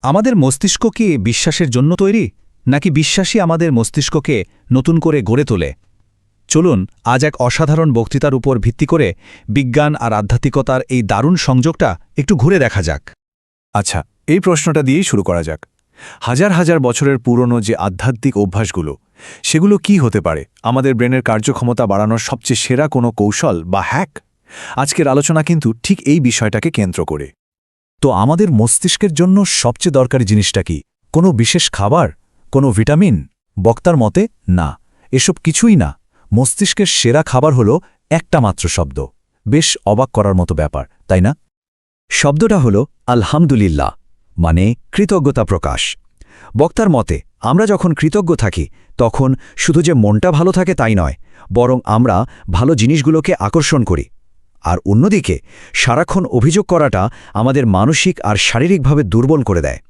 আমাদের মস্তিষ্ক কি বিশ্বাসের জন্য তৈরি নাকি বিশ্বাসই আমাদের মস্তিষ্ককে নতুন করে গড়ে তোলে? চলুন আজ এক অসাধারণ বক্তৃতার উপর ভিত্তি করে বিজ্ঞান আর আধ্যাত্মিকতার এই দারুণ সংযোগটা একটু ঘুরে দেখা যাক। আচ্ছা, এই প্রশ্নটা দিয়েই শুরু করা যাক। হাজার হাজার বছরের পুরনো যে আধ্যাত্মিক অভ্যাসগুলো, সেগুলো কি হতে পারে আমাদের ব্রেনের কার্যক্ষমতা বাড়ানোর সবচেয়ে সেরা কোনো কৌশল বা হ্যাক? আজকের আলোচনা কিন্তু ঠিক এই বিষয়টাকে কেন্দ্র করে। তো আমাদের মস্তিষ্কের জন্য সবচেয়ে দরকারি জিনিসটা কি? কোনো বিশেষ খাবার, কোনো ভিটামিন? বক্তার মতে না, এসব কিছুই না। মস্তিষ্কের সেরা খাবার হলো একটা মাত্র শব্দ। বেশ অবাক করার মতো ব্যাপার, তাই না? শব্দটা হলো আলহামদুলিল্লাহ, মানে কৃতজ্ঞতা প্রকাশ। বক্তার মতে আমরা যখন কৃতজ্ঞ থাকি তখন শুধু যে মনটা ভালো থাকে তাই নয়, বরং আমরা ভালো জিনিসগুলোকে আকর্ষণ করি। আর অন্যদিকে সারাক্ষণ অভিযোগ করাটা আমাদের মানসিক আর শারীরিকভাবে দুর্বল করে দেয়।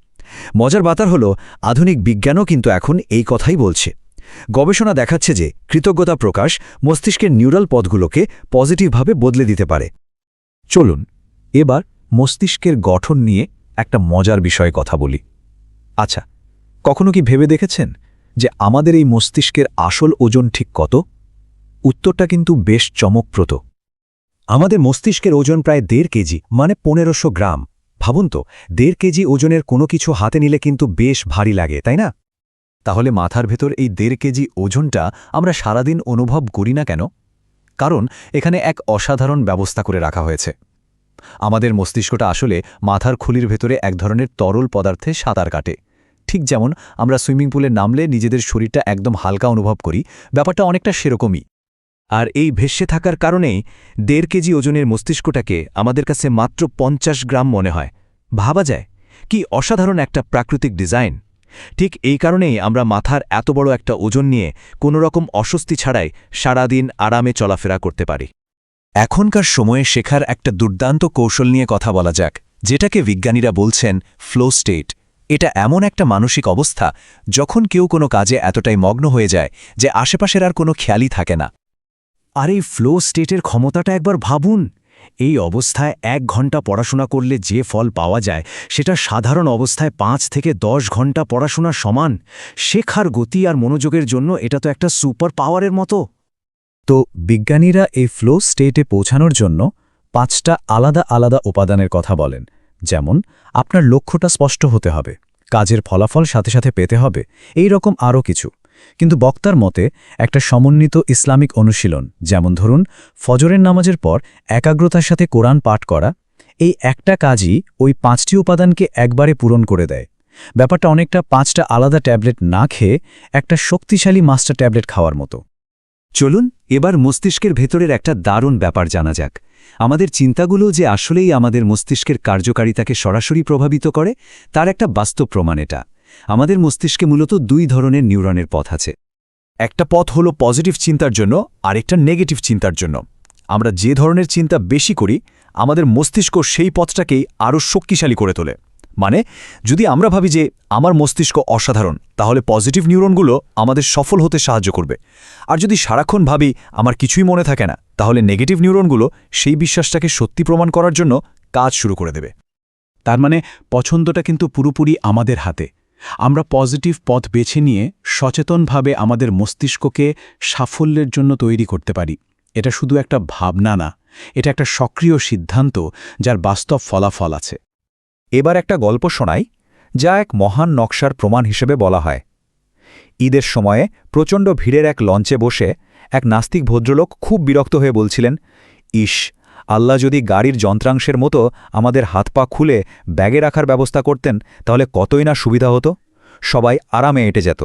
মজার ব্যাপার হলো আধুনিক বিজ্ঞানও কিন্তু এখন এই কথাই বলছে। গবেষণা দেখাচ্ছে যে কৃতজ্ঞতা প্রকাশ মস্তিষ্কের নিউরাল পথগুলোকে পজিটিভভাবে বদলে দিতে পারে। চলুন এবার মস্তিষ্কের গঠন নিয়ে একটা মজার বিষয়ে কথা বলি। আচ্ছা, কখনো কি ভেবে দেখেছেন যে আমাদের এই মস্তিষ্কের আসল ওজন ঠিক কত? উত্তরটা কিন্তু বেশ চমকপ্রদ। আমাদের মস্তিষ্কের ওজন প্রায় 1.5 কেজি, মানে 1500 গ্রাম। ভাবুন তো, 1.5 কেজি ওজনের কোনো কিছু হাতে নিলে কিন্তু বেশ ভারী লাগে, তাই না? তাহলে মাথার ভেতর এই 1.5 কেজি ওজনটা আমরা সারাদিন অনুভব করি না কেন? কারণ এখানে এক অসাধারণ ব্যবস্থা করে রাখা হয়েছে। আমাদের মস্তিষ্কটা আসলে মাথার খুলির ভেতরে এক ধরনের তরল পদার্থে সাঁতার কাটে। ঠিক যেমন আমরা সুইমিং পুলে নামলে নিজেদের শরীরটা একদম হালকা অনুভব করি, ব্যাপারটা অনেকটা সেরকমই। আর এই ভেসে থাকার কারণেই 1.5 কেজি ওজনের মস্তিষ্কটাকে আমাদের কাছে মাত্র 50 গ্রাম মনে হয়। ভাবা যায় কি অসাধারণ একটা প্রাকৃতিক ডিজাইন। ঠিক এই কারণেই আমরা মাথার এত বড় একটা ওজন নিয়ে কোনো রকম অস্বস্তি ছাড়াই সারাদিন আরামে চলাফেরা করতে পারি। এখনকার সময়ে শেখার একটা দুর্দান্ত কৌশল নিয়ে কথা বলা যাক, যেটাকে বিজ্ঞানীরা বলছেন ফ্লো স্টেট। এটা এমন একটা মানসিক অবস্থা যখন কেউ কোনো কাজে এতটাই মগ্ন হয়ে যায় যে আশেপাশের আর কোনো খেয়ালই থাকে না। আর এই ফ্লো স্টেটের ক্ষমতাটা একবার ভাবুন। এই অবস্থায় 1 ঘন্টা পড়াশোনা করলে যে ফল পাওয়া যায় সেটা সাধারণ অবস্থায় 5 থেকে 10 ঘন্টা পড়াশোনার সমান। শেখার গতি আর মনোযোগের জন্য এটা তো একটা সুপার পাওয়ারের মতো। তো বিজ্ঞানীরা এই ফ্লো স্টেটে পৌঁছানোর জন্য 5টা আলাদা আলাদা উপাদানের কথা বলেন। যেমন আপনার লক্ষ্যটা স্পষ্ট হতে হবে, কাজের ফলাফল সাথে সাথে পেতে হবে, এই রকম আরও কিছু। কিন্তু বক্তার মতে একটা সমন্বিত ইসলামিক অনুশীলন, যেমন ধরুন ফজরের নামাজের পর একাগ্রতার সাথে কোরআন পাঠ করা, এই একটা কাজই ওই 5টি উপাদানকে একবারে পূরণ করে দেয়। ব্যাপারটা অনেকটা 5টা আলাদা ট্যাবলেট না খেয়ে একটা শক্তিশালী মাস্টার ট্যাবলেট খাওয়ার মতো। চলুন এবার মস্তিষ্কের ভেতরের একটা দারুণ ব্যাপার জানা যাক। আমাদের চিন্তাগুলো যে আসলেই আমাদের মস্তিষ্কের কার্যকারিতাকে সরাসরি প্রভাবিত করে, তার একটা বাস্তব প্রমাণ এটা। আমাদের মস্তিষ্কে মূলত 2 ধরনের নিউরনের পথ আছে। একটা পথ হলো পজিটিভ চিন্তার জন্য, আরেকটা নেগেটিভ চিন্তার জন্য। আমরা যে ধরনের চিন্তা বেশি করি, আমাদের মস্তিষ্ক সেই পথটাকেই আরও শক্তিশালী করে তোলে। মানে যদি আমরা ভাবি যে আমার মস্তিষ্ক অসাধারণ, তাহলে পজিটিভ নিউরনগুলো আমাদের সফল হতে সাহায্য করবে। আর যদি সারাক্ষণ ভাবি আমার কিছুই মনে থাকে না, তাহলে নেগেটিভ নিউরনগুলো সেই বিশ্বাসটাকে সত্যি প্রমাণ করার জন্য কাজ শুরু করে দেবে। তার মানে পছন্দটা কিন্তু পুরোপুরি আমাদের হাতে। আমরা পজিটিভ পথ বেছে নিয়ে সচেতনভাবে আমাদের মস্তিষ্ককে সাফল্যের জন্য তৈরি করতে পারি। এটা শুধু একটা ভাবনা না, এটা একটা সক্রিয় সিদ্ধান্ত যার বাস্তব ফলাফল আছে। এবার একটা গল্প শোনাই, যা এক মহান নকশার প্রমাণ হিসেবে বলা হয়। ঈদের সময়ে প্রচণ্ড ভিড়ের এক লঞ্চে বসে এক নাস্তিক ভদ্রলোক খুব বিরক্ত হয়ে বলছিলেন, ইস, আল্লাহ যদি গাড়ির যন্ত্রাংশের মতো আমাদের হাত পা খুলে ব্যাগে রাখার ব্যবস্থা করতেন, তাহলে কতই না সুবিধা হতো, সবাই আরামে এঁটে যেত।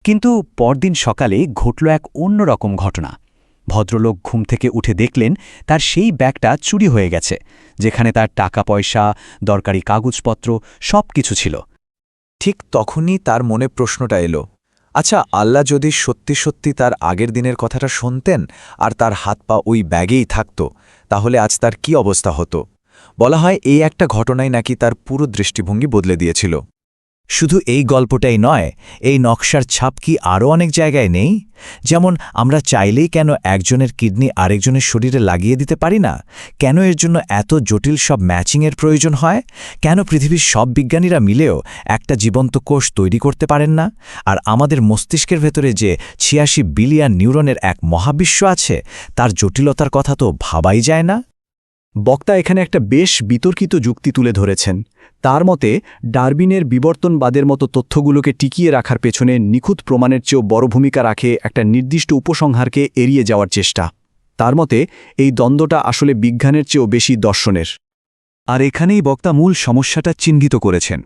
কিন্তু পরদিন সকালে ঘটল এক অন্যরকম ঘটনা। ভদ্রলোক ঘুম থেকে উঠে দেখলেন তার সেই ব্যাগটা চুরি হয়ে গেছে, যেখানে তার টাকা পয়সা, দরকারি কাগজপত্র সব কিছু ছিল। ঠিক তখনই তার মনে প্রশ্নটা এলো, আচ্ছা, আল্লাহ যদি সত্যি সত্যি তার আগের দিনের কথাটা শুনতেন আর তার হাত পা ওই ব্যাগেই থাকত, তাহলে আজ তার কি অবস্থা হতো? বলা হয় এই একটা ঘটনাই নাকি তার পুরো দৃষ্টিভঙ্গি বদলে দিয়েছিল। শুধু এই গল্পটাই নয়, এই নকশার ছাপ কি আরও অনেক জায়গায় নেই? যেমন আমরা চাইলেই কেন একজনের কিডনি আরেকজনের শরীরে লাগিয়ে দিতে পারি না? কেন এর জন্য এত জটিল সব ম্যাচিংয়ের প্রয়োজন হয়? কেন পৃথিবীর সব বিজ্ঞানীরা মিলেও একটা জীবন্ত কোষ তৈরি করতে পারেন না? আর আমাদের মস্তিষ্কের ভেতরে যে ৮৬ বিলিয়ন নিউরনের এক মহাবিশ্ব আছে, তার জটিলতার কথা তো ভাবাই যায় না। বক্তা এখানে একটা বেশ বিতর্কিত যুক্তি তুলে ধরেছেন। তার মতে ডারবিনের বিবর্তনবাদের মতো তথ্যগুলোকে টিকিয়ে রাখার পেছনে নিখুঁত প্রমাণের চেয়েও বড় ভূমিকা রাখে একটা নির্দিষ্ট উপসংহারকে এড়িয়ে যাওয়ার চেষ্টা। তার মতে এই দ্বন্দ্বটা আসলে বিজ্ঞানের চেয়েও বেশি দর্শনের। আর এখানেই বক্তা মূল সমস্যাটা চিহ্নিত করেছেন।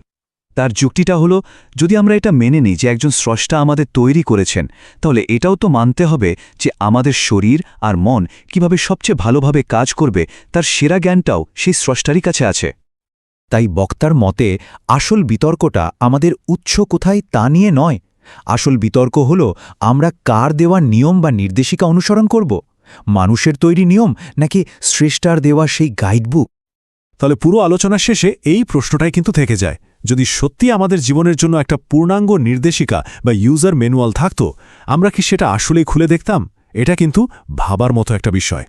তার যুক্তিটা হলো, যদি আমরা এটা মেনে নিই যে একজন স্রষ্টা আমাদের তৈরি করেছেন, তাহলে এটাও তো মানতে হবে যে আমাদের শরীর আর মন কিভাবে সবচেয়ে ভালোভাবে কাজ করবে তার সেরা জ্ঞানটাও সেই স্রষ্টারই কাছে আছে। তাই বক্তার মতে আসল বিতর্কটা আমাদের উৎস কোথায় তা নিয়ে নয়। আসল বিতর্ক হল আমরা কার দেওয়া নিয়ম বা নির্দেশিকা অনুসরণ করব, মানুষের তৈরি নিয়ম নাকি স্রষ্টার দেওয়া সেই গাইডবুক। তাহলে পুরো আলোচনা শেষে এই প্রশ্নটাই কিন্তু থেকে যায়, যদি সত্যি আমাদের জীবনের জন্য একটা পূর্ণাঙ্গ নির্দেশিকা বা ইউজার ম্যানুয়াল থাকত, আমরা কি সেটা আসলেই খুলে দেখতাম? এটা কিন্তু ভাবার মতো একটা বিষয়।